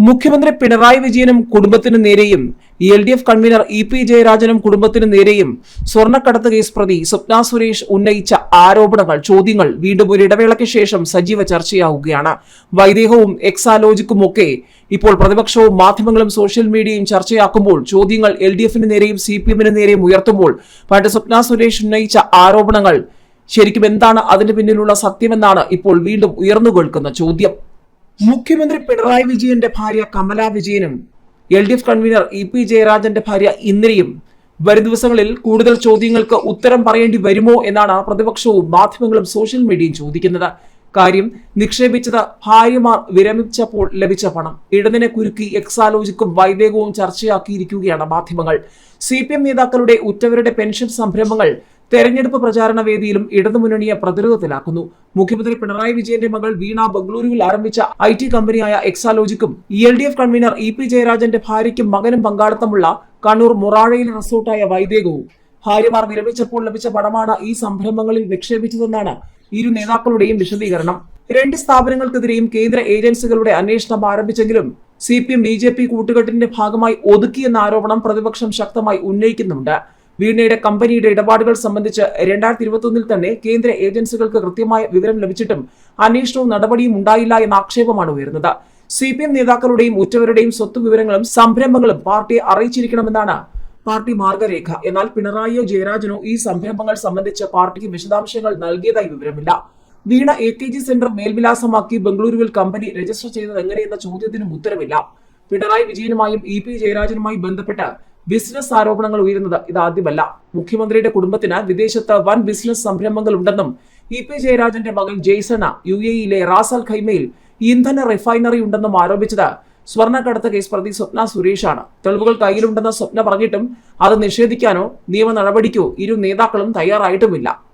മുഖ്യമന്ത്രി പിണറായി വിജയനും കുടുംബത്തിനു നേരെയും LDF കൺവീനർ EP ജയരാജനും കുടുംബത്തിനു നേരെയും സ്വർണ്ണക്കടത്ത് കേസ് പ്രതി സ്വപ്ന സുരേഷ് ഉന്നയിച്ച ആരോപണങ്ങൾ, ചോദ്യങ്ങൾ വീണ്ടും ഒരു ഇടവേളയ്ക്ക് ശേഷം സജീവ ചർച്ചയാവുകയാണ്. വൈദേഹവും എക്സാലോജിക്കുമൊക്കെ ഇപ്പോൾ പ്രതിപക്ഷവും മാധ്യമങ്ങളും സോഷ്യൽ മീഡിയയും ചർച്ചയാക്കുമ്പോൾ, ചോദ്യങ്ങൾ LDFന് നേരെയും CPMന് നേരെയും ഉയർത്തുമ്പോൾ, പണ്ട് സ്വപ്ന സുരേഷ് ഉന്നയിച്ച ആരോപണങ്ങൾ ശരിക്കും എന്താണ് അതിന് പിന്നിലുള്ള സത്യമെന്നാണ് ഇപ്പോൾ വീണ്ടും ഉയർന്നു കേൾക്കുന്ന ചോദ്യം. മുഖ്യമന്ത്രി പിണറായി വിജയന്റെ ഭാര്യ കമല വിജയനും LDF കൺവീനർ EP ജയരാജന്റെ ഭാര്യ ഇന്ദിരയും വരും ദിവസങ്ങളിൽ കൂടുതൽ ചോദ്യങ്ങൾക്ക് ഉത്തരം പറയേണ്ടി വരുമോ എന്നാണ് പ്രതിപക്ഷവും മാധ്യമങ്ങളും സോഷ്യൽ മീഡിയയും ചോദിക്കുന്നത്. കാര്യം, നിക്ഷേപിച്ചത് ഭാര്യമാർ വിരമിച്ചപ്പോൾ ലഭിച്ച പണം ഇടതിനെ കുരുക്കി എക്സാലോജിക്കും വൈദേകവും ചർച്ചയാക്കിയിരിക്കുകയാണ് മാധ്യമങ്ങൾ. CPM നേതാക്കളുടെ ഉറ്റവരുടെ പെൻഷൻ സംരംഭങ്ങൾ തെരഞ്ഞെടുപ്പ് പ്രചാരണ വേദിയിലും ഇടതുമുന്നണിയെ പ്രതിരോധത്തിലാക്കുന്നു. മുഖ്യമന്ത്രി പിണറായി വിജയന്റെ മകൾ വീണ ബംഗളൂരുവിൽ ആരംഭിച്ച IT കമ്പനിയായ എക്സാലോജിക്കും LDF കൺവീനർ EP ജയരാജന്റെ ഭാര്യയ്ക്കും മകനും പങ്കാളിത്തമുള്ള കണ്ണൂർ മൊറാഴയിലെ റിസോർട്ടായ വൈദേകവും ഭാര്യമാർ വിരമിച്ചപ്പോൾ ലഭിച്ച പണമാണ് ഈ സംരംഭങ്ങളിൽ നിക്ഷേപിച്ചതെന്നാണ് ഇരു നേതാക്കളുടെയും വിശദീകരണം. രണ്ട് സ്ഥാപനങ്ങൾക്കെതിരെയും കേന്ദ്ര ഏജൻസികളുടെ അന്വേഷണം ആരംഭിച്ചെങ്കിലും CPM BJP കൂട്ടുകെട്ടിന്റെ ഭാഗമായി ഒതുക്കിയെന്ന ആരോപണം പ്രതിപക്ഷം ശക്തമായി ഉന്നയിക്കുന്നുണ്ട്. വീണയുടെ കമ്പനിയുടെ ഇടപാടുകൾ സംബന്ധിച്ച് 2021 തന്നെ കേന്ദ്ര ഏജൻസികൾക്ക് കൃത്യമായ വിവരം ലഭിച്ചിട്ടും അന്വേഷണവും നടപടിയും ഉണ്ടായില്ല എന്ന ആക്ഷേപമാണ് ഉയർന്നത്. CPM നേതാക്കളുടെയും ഉറ്റവരുടെയും സ്വത്ത് വിവരങ്ങളും സംരംഭങ്ങളും പാർട്ടിയെ അറിയിച്ചിരിക്കണമെന്നാണ് പാർട്ടി മാർഗരേഖ. എന്നാൽ പിണറായിയോ ജയരാജനോ ഈ സംരംഭങ്ങൾ സംബന്ധിച്ച് പാർട്ടിക്ക് വിശദാംശങ്ങൾ നൽകിയതായി വിവരമില്ല. വീണ AKG സെന്റർ മേൽവിലാസമാക്കി ബംഗളൂരുവിൽ കമ്പനി രജിസ്റ്റർ ചെയ്തത് എങ്ങനെയെന്ന ചോദ്യത്തിനും ഉത്തരവില്ല. പിണറായി വിജയനുമായും EP ജയരാജനുമായി ബന്ധപ്പെട്ട് ബിസിനസ് ആരോപണങ്ങൾ ഉയരുന്നത് ഇതാദ്യമല്ല. മുഖ്യമന്ത്രിയുടെ കുടുംബത്തിന് വിദേശത്ത് വൻ ബിസിനസ് സംരംഭങ്ങൾ ഉണ്ടെന്നും EP ജയരാജന്റെ മകൻ ജെയ്സണ UAE റാസ് അൽ ഖൈമയിൽ ഇന്ധന റിഫൈനറി ഉണ്ടെന്നും ആരോപിച്ചത് സ്വർണ്ണക്കടത്ത് കേസ് പ്രതി സ്വപ്ന സുരേഷാണ്. തെളിവുകൾ കയ്യിലുണ്ടെന്ന് സ്വപ്ന പറഞ്ഞിട്ടും അത് നിഷേധിക്കാനോ നിയമ നടപടിക്കോ ഇരു നേതാക്കളും തയ്യാറായിട്ടുമില്ല.